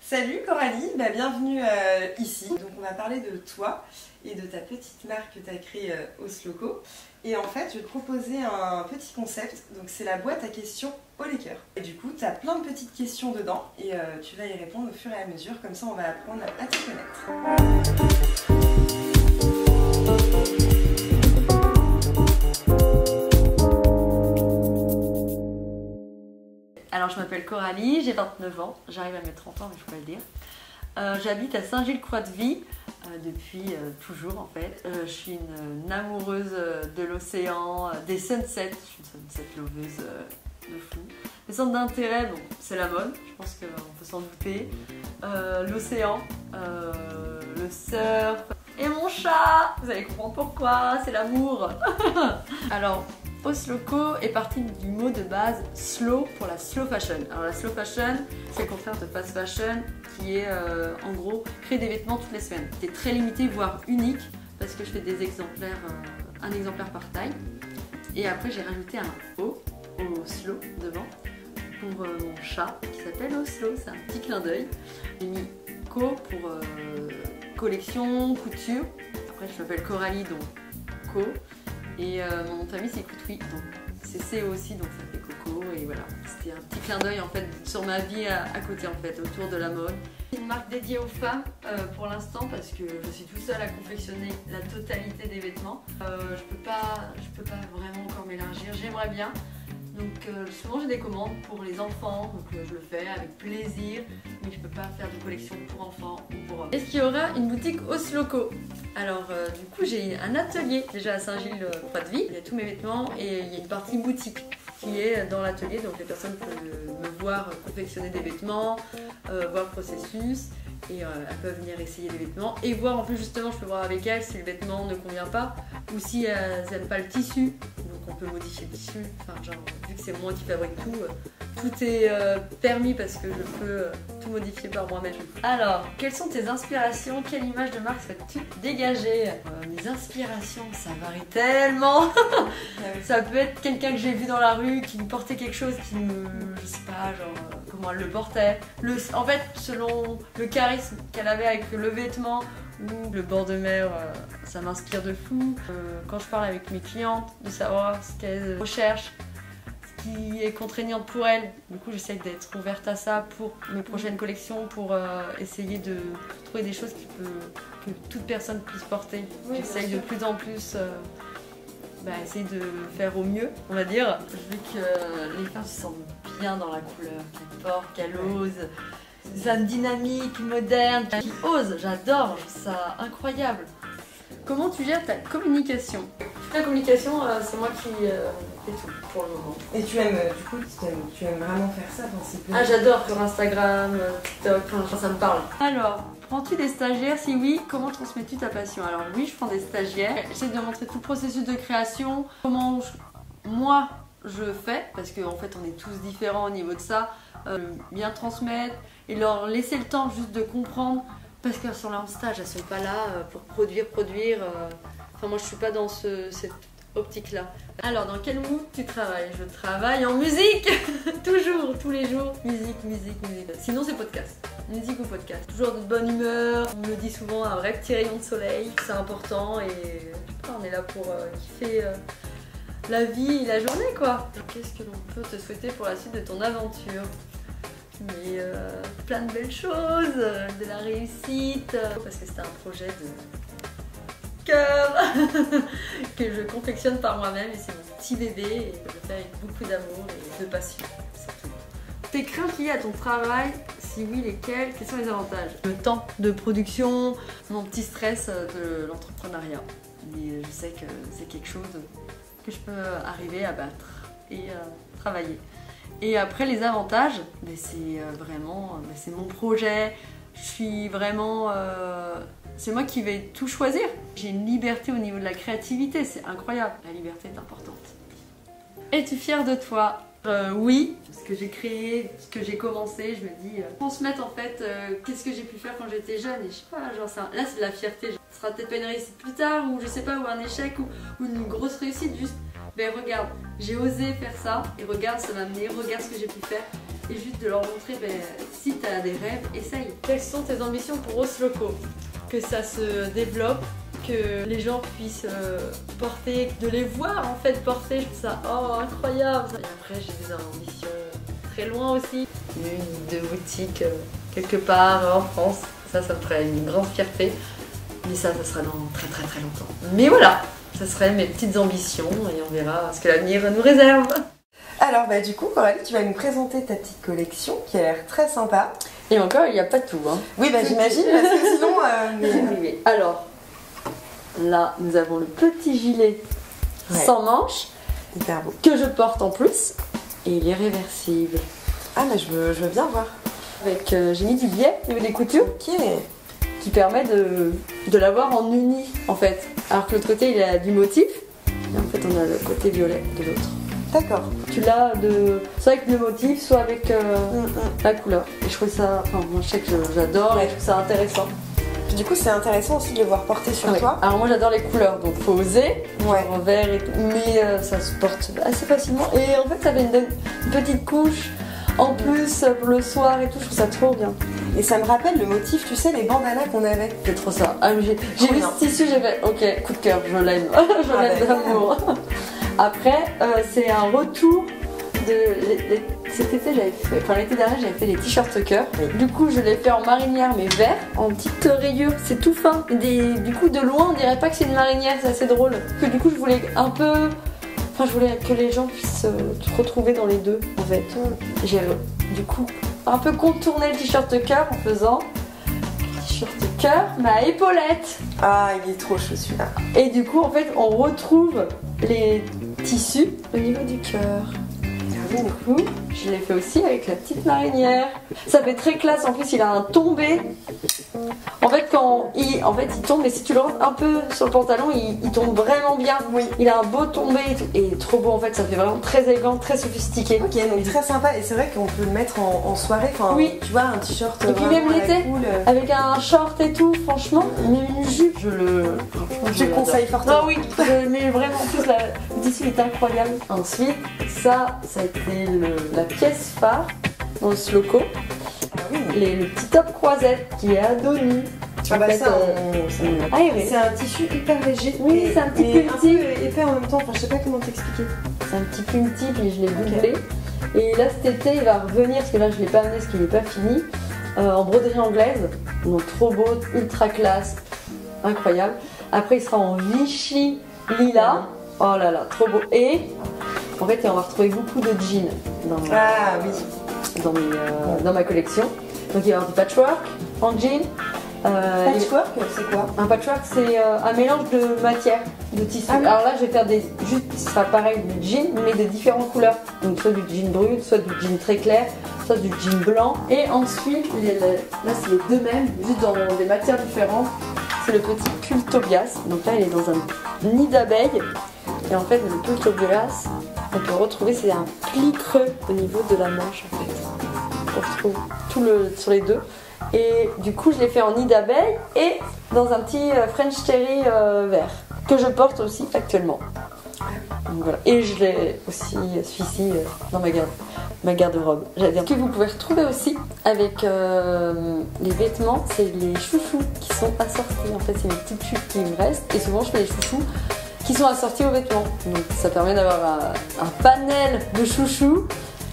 Salut Coralie, bienvenue ici. Donc on va parler de toi et de ta petite marque que tu as créée Osloco. Et en fait, je vais te proposer un petit concept. Donc c'est la boîte à questions au Laker. Et du coup, tu as plein de petites questions dedans et tu vas y répondre au fur et à mesure. Comme ça, on va apprendre à te connaître. Alors je m'appelle Coralie, j'ai 29 ans, j'arrive à mes 30 ans mais je peux pas le dire. J'habite à Saint-Gilles-Croix-de-Vie depuis toujours en fait. Je suis une amoureuse de l'océan, des sunsets, je suis une sunset loveuse de fou. Mes centres d'intérêt, bon, c'est la mode, je pense qu'on peut s'en douter. L'océan, le surf et mon chat, vous allez comprendre pourquoi, c'est l'amour. Alors, Osloco est parti du mot de base slow pour la slow fashion. Alors la slow fashion, c'est le contraire de fast fashion qui est en gros créer des vêtements toutes les semaines. C'est très limité voire unique parce que je fais des exemplaires, un exemplaire par taille. Et après j'ai rajouté un O, Oslo devant pour mon chat qui s'appelle Oslo, c'est un petit clin d'œil. J'ai mis Co pour collection, couture. Après je m'appelle Coralie donc Co. Et mon nom de famille c'est Coutouy, donc c'est CO aussi, donc ça fait Coco, et voilà. C'était un petit clin d'œil en fait sur ma vie à côté en fait, autour de la mode. C'est une marque dédiée aux femmes pour l'instant parce que je suis toute seule à confectionner la totalité des vêtements. Je peux pas vraiment encore m'élargir, j'aimerais bien. Donc souvent j'ai des commandes pour les enfants, donc je le fais avec plaisir, mais je peux pas faire de collection pour enfants ou pour hommes. Est-ce qu'il y aura une boutique Osloco? Alors du coup j'ai un atelier déjà à Saint-Gilles-Croix-de-Vie, il y a tous mes vêtements et il y a une partie boutique qui est dans l'atelier, donc les personnes peuvent me voir confectionner des vêtements, voir le processus et elles peuvent venir essayer les vêtements et voir en plus justement je peux voir avec elles si le vêtement ne convient pas ou si elles n'aiment pas le tissu. On peut modifier le tissu, enfin genre vu que c'est moi qui fabrique tout, tout est permis parce que je peux tout modifier par moi-même. Alors, quelles sont tes inspirations? Quelle image de marque souhaites-tu dégager? Mes inspirations, ça varie tellement. Ça peut être quelqu'un que j'ai vu dans la rue qui portait quelque chose qui me, je sais pas, genre comment elle le portait. En fait, selon le charisme qu'elle avait avec le vêtement, ou le bord de mer, ça m'inspire de fou. Quand je parle avec mes clientes, de savoir ce qu'elles recherchent, ce qui est contraignant pour elles. Du coup, j'essaie d'être ouverte à ça pour mes prochaines collections, pour essayer de trouver des choses que toute personne puisse porter. Oui, j'essaie de plus en plus essayer de faire au mieux, on va dire. Vu que les femmes se sentent bien dans la couleur qu'elles portent, qu'elles osent. C'est une dynamique moderne, qui ose, j'adore, je trouve ça incroyable. Comment tu gères ta communication? La communication, c'est moi qui fais tout pour le moment. Et tu aimes, du coup, tu aimes vraiment faire ça? Ah, j'adore sur Instagram, TikTok, enfin, ça me parle. Alors, prends-tu des stagiaires? Si oui, comment transmets-tu ta passion? Alors oui, je prends des stagiaires. J'essaie de montrer tout le processus de création, comment moi je fais, parce qu'en fait on est tous différents au niveau de ça, bien transmettre et leur laisser le temps juste de comprendre, parce qu'elles sont là en stage, elles sont pas là pour produire, enfin moi je suis pas dans cette optique là. Alors dans quel mood tu travailles? Je travaille en musique. Toujours, tous les jours, musique. Sinon c'est podcast, musique ou podcast. Toujours de bonne humeur, on me dit souvent un vrai petit rayon de soleil, c'est important et on est là pour kiffer la vie et la journée quoi. Qu'est-ce que l'on peut te souhaiter pour la suite de ton aventure? Mais plein de belles choses, de la réussite, parce que c'est un projet de cœur que je confectionne par moi-même et c'est mon petit bébé et je le fais avec beaucoup d'amour et de passion, surtout. Tes craintes liées à ton travail, si oui lesquelles, quels sont les avantages? Le temps de production, mon petit stress de l'entrepreneuriat. Mais je sais que c'est quelque chose que je peux arriver à battre et travailler. Et après les avantages, c'est vraiment c'est mon projet, je suis vraiment, c'est moi qui vais tout choisir. J'ai une liberté au niveau de la créativité, c'est incroyable, la liberté est importante. Es-tu fière de toi? Oui, ce que j'ai créé, ce que j'ai commencé, je me dis, transmettre en fait qu'est-ce que j'ai pu faire quand j'étais jeune et je sais pas, genre ça, là c'est de la fierté, ce sera peut-être pas une réussite plus tard ou je sais pas, ou un échec ou une grosse réussite, juste, ben regarde, j'ai osé faire ça et regarde ça m'a amené, regarde ce que j'ai pu faire et juste de leur montrer, ben si tu as des rêves, essaye. Quelles sont tes ambitions pour Osloco? Que ça se développe, que les gens puissent porter, de les voir en fait porter, je trouve ça incroyable. Et après j'ai des ambitions très loin aussi, une ou deux boutiques quelque part en France, ça me ferait une grande fierté, mais ça sera dans très très très longtemps. Mais voilà, ça serait mes petites ambitions et on verra ce que l'avenir nous réserve. Alors du coup Coralie, tu vas nous présenter ta petite collection qui a l'air très sympa. Et encore il n'y a pas tout hein. Oui j'imagine parce que sinon... Mais... Alors, là nous avons le petit gilet sans manches, hyper beau, que je porte en plus, et il est réversible. Ah mais je veux bien voir. Avec, j'ai mis du biais au niveau des coutures, qui permet de l'avoir en uni en fait. Alors que l'autre côté il a du motif, et en fait on a le côté violet de l'autre. D'accord. Tu l'as soit avec le motif, soit avec la couleur. Et je trouve ça, enfin moi je sais que j'adore et je trouve ça intéressant. Du coup c'est intéressant aussi de le voir porter sur toi. Alors moi j'adore les couleurs, donc faut oser, genre vert et tout, mais ça se porte assez facilement. Et en fait ça fait une petite couche en plus pour le soir et tout, je trouve ça trop bien. Et ça me rappelle le motif, tu sais, les bandanas qu'on avait. C'est trop ça. Ah, j'ai vu ce tissu, j'ai fait ok, coup de cœur, je l'aime. Je l'aime d'amour. Après, c'est un retour de. Cet été, l'été dernier, j'avais fait les t-shirts cœur. Oui. Du coup, je l'ai fait en marinière, mais vert, en petite rayure. C'est tout fin. Du coup, de loin, on dirait pas que c'est une marinière, c'est assez drôle. Parce que du coup, je voulais un peu. Enfin, je voulais que les gens puissent se retrouver dans les deux, en fait. J'ai, du coup, un peu contourné le t-shirt cœur en faisant t-shirt cœur, ma épaulette. Ah, il est trop chaud celui-là. Et du coup, en fait, on retrouve les tissus au niveau du cœur. Du coup, je l'ai fait aussi avec la petite marinière. Ça fait très classe. En plus, il a un tombé. En fait, il tombe, mais si tu le rentres un peu sur le pantalon, il tombe vraiment bien. Oui. Il a un beau tombé et trop beau. En fait, ça fait vraiment très élégant, très sophistiqué. Ok, donc très sympa. Et c'est vrai qu'on peut le mettre en soirée. Enfin, oui. Tu vois, un t-shirt. Et puis même l'été, cool. avec un short et tout, franchement, une jupe, je conseille fortement. Ah oui, mais vraiment, en plus, le tissu est incroyable. Ensuite, ça a été la pièce phare dans le Sloco. Ah oui. Le petit top croisette qui est à Donny. C'est un tissu hyper léger. Oui, c'est un petit pull un peu épais en même temps. Enfin, je sais pas comment t'expliquer. C'est un petit pull type et je l'ai doublé. Et là, cet été, il va revenir parce que là, je l'ai pas amené parce qu'il n'est pas fini. En broderie anglaise. Donc, trop beau, ultra classe, incroyable. Après, il sera en Vichy lilas. Oh là là, trop beau. Et en fait, on va retrouver beaucoup de jeans dans ma collection. Donc il va y avoir du patchwork en jean. Patchwork, c'est quoi? Un patchwork, c'est un mélange de matières, de tissus. Ah oui. Alors là, je vais faire ce sera pareil, du jean, mais de différentes couleurs. Donc soit du jean brut, soit du jean très clair, soit du jean blanc. Et ensuite, là c'est les deux mêmes, juste dans des matières différentes. C'est le petit pull Tobias. Donc là, il est dans un nid d'abeille. Et en fait, le pull Tobias, on peut retrouver, c'est un pli creux au niveau de la manche en fait. On retrouve tout sur les deux. Et du coup, je l'ai fait en nid d'abeille et dans un petit French Terry vert que je porte aussi actuellement. Donc, voilà. Et je l'ai aussi celui-ci dans ma garde-robe. Ce que vous pouvez retrouver aussi avec les vêtements, c'est les chouchous qui sont assortis. En fait, c'est mes petites chutes qui me restent et souvent je fais les chouchous qui sont assortis aux vêtements. Donc ça permet d'avoir un panel de chouchous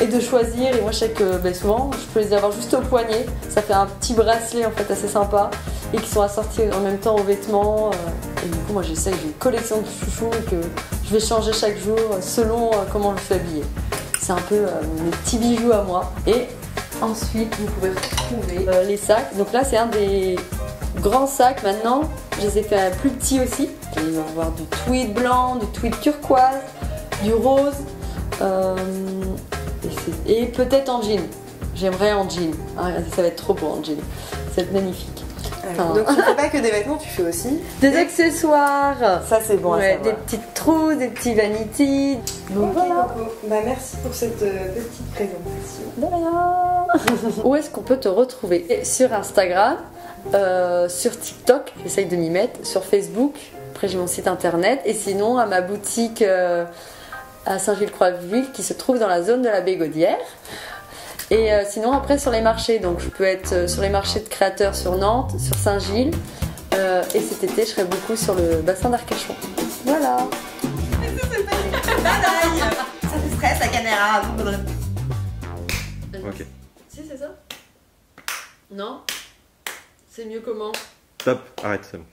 et de choisir. Et moi je sais que souvent je peux les avoir juste au poignet. Ça fait un petit bracelet en fait assez sympa et qui sont assortis en même temps aux vêtements. Et du coup moi j'essaie, j'ai une collection de chouchous que je vais changer chaque jour selon comment je suis habillée. C'est un peu mes petits bijoux à moi. Et ensuite vous pouvez retrouver les sacs. Donc là c'est un des grands sacs maintenant. Je les ai fait plus petits aussi. Il va y avoir du tweed blanc, du tweed turquoise, du rose et peut-être en jean. J'aimerais en jean. Ah, ça va être trop beau en jean. Ça va être magnifique. Donc tu fais pas que des vêtements, tu fais aussi des accessoires. Ça c'est bon à savoir. Des petites trousses, des petits vanities. Donc voilà. Coco. Merci pour cette petite présentation. De rien. Où est-ce qu'on peut te retrouver? Sur Instagram, sur TikTok, j'essaye de m'y mettre, sur Facebook. Après j'ai mon site internet et sinon à ma boutique à Saint-Gilles-Croix-Ville qui se trouve dans la zone de la Bégaudière. Et sinon après sur les marchés, donc je peux être sur les marchés de créateurs sur Nantes, sur Saint-Gilles. Et cet été je serai beaucoup sur le bassin d'Arcachon. Voilà. Ça te stresse la caméra. Ok. Si c'est ça? Non? C'est mieux comment? Stop, arrête, c'est bon.